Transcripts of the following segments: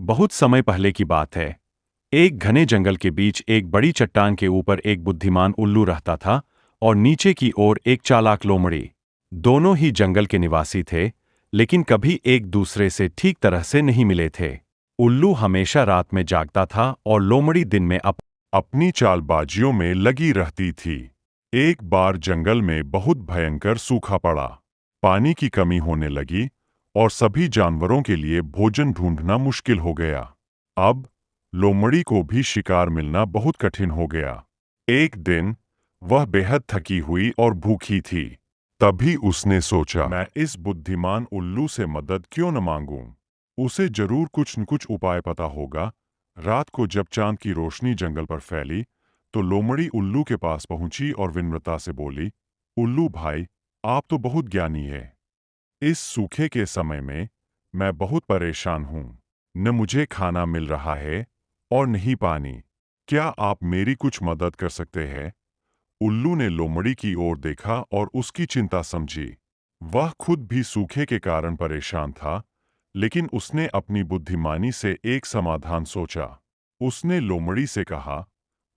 बहुत समय पहले की बात है। एक घने जंगल के बीच एक बड़ी चट्टान के ऊपर एक बुद्धिमान उल्लू रहता था और नीचे की ओर एक चालाक लोमड़ी। दोनों ही जंगल के निवासी थे, लेकिन कभी एक दूसरे से ठीक तरह से नहीं मिले थे। उल्लू हमेशा रात में जागता था और लोमड़ी दिन में अपनी चालबाजियों में लगी रहती थी। एक बार जंगल में बहुत भयंकर सूखा पड़ा। पानी की कमी होने लगी और सभी जानवरों के लिए भोजन ढूंढना मुश्किल हो गया। अब लोमड़ी को भी शिकार मिलना बहुत कठिन हो गया। एक दिन वह बेहद थकी हुई और भूखी थी। तभी उसने सोचा, मैं इस बुद्धिमान उल्लू से मदद क्यों न मांगूं? उसे जरूर कुछ न कुछ उपाय पता होगा। रात को जब चांद की रोशनी जंगल पर फैली, तो लोमड़ी उल्लू के पास पहुंची और विनम्रता से बोली, उल्लू भाई, आप तो बहुत ज्ञानी है। इस सूखे के समय में मैं बहुत परेशान हूँ। न मुझे खाना मिल रहा है और नहीं पानी। क्या आप मेरी कुछ मदद कर सकते हैं? उल्लू ने लोमड़ी की ओर देखा और उसकी चिंता समझी। वह खुद भी सूखे के कारण परेशान था, लेकिन उसने अपनी बुद्धिमानी से एक समाधान सोचा। उसने लोमड़ी से कहा,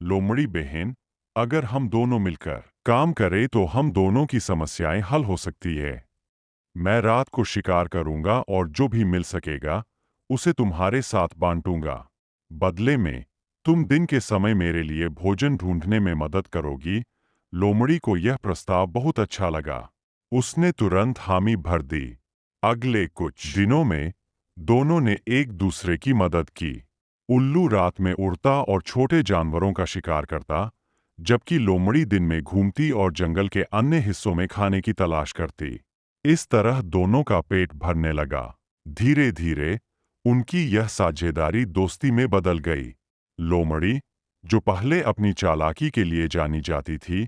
लोमड़ी बहन, अगर हम दोनों मिलकर काम करें तो हम दोनों की समस्याएं हल हो सकती है। मैं रात को शिकार करूंगा और जो भी मिल सकेगा उसे तुम्हारे साथ बांटूंगा। बदले में तुम दिन के समय मेरे लिए भोजन ढूंढने में मदद करोगी। लोमड़ी को यह प्रस्ताव बहुत अच्छा लगा। उसने तुरंत हामी भर दी। अगले कुछ दिनों में दोनों ने एक दूसरे की मदद की। उल्लू रात में उड़ता और छोटे जानवरों का शिकार करता, जबकि लोमड़ी दिन में घूमती और जंगल के अन्य हिस्सों में खाने की तलाश करती। इस तरह दोनों का पेट भरने लगा। धीरे धीरे उनकी यह साझेदारी दोस्ती में बदल गई। लोमड़ी, जो पहले अपनी चालाकी के लिए जानी जाती थी,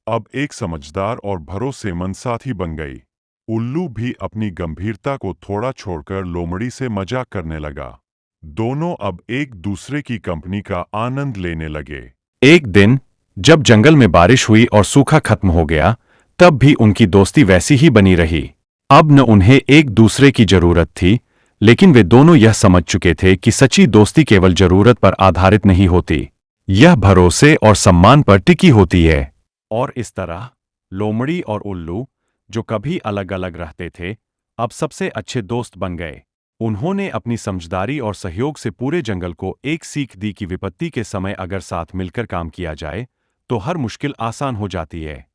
अब एक समझदार और भरोसेमंद साथी बन गई। उल्लू भी अपनी गंभीरता को थोड़ा छोड़कर लोमड़ी से मजाक करने लगा। दोनों अब एक दूसरे की कंपनी का आनंद लेने लगे। एक दिन जब जंगल में बारिश हुई और सूखा खत्म हो गया, तब भी उनकी दोस्ती वैसी ही बनी रही। अब न उन्हें एक दूसरे की जरूरत थी, लेकिन वे दोनों यह समझ चुके थे कि सच्ची दोस्ती केवल जरूरत पर आधारित नहीं होती, यह भरोसे और सम्मान पर टिकी होती है। और इस तरह लोमड़ी और उल्लू, जो कभी अलग अलग रहते थे, अब सबसे अच्छे दोस्त बन गए। उन्होंने अपनी समझदारी और सहयोग से पूरे जंगल को एक सीख दी कि विपत्ति के समय अगर साथ मिलकर काम किया जाए, तो हर मुश्किल आसान हो जाती है।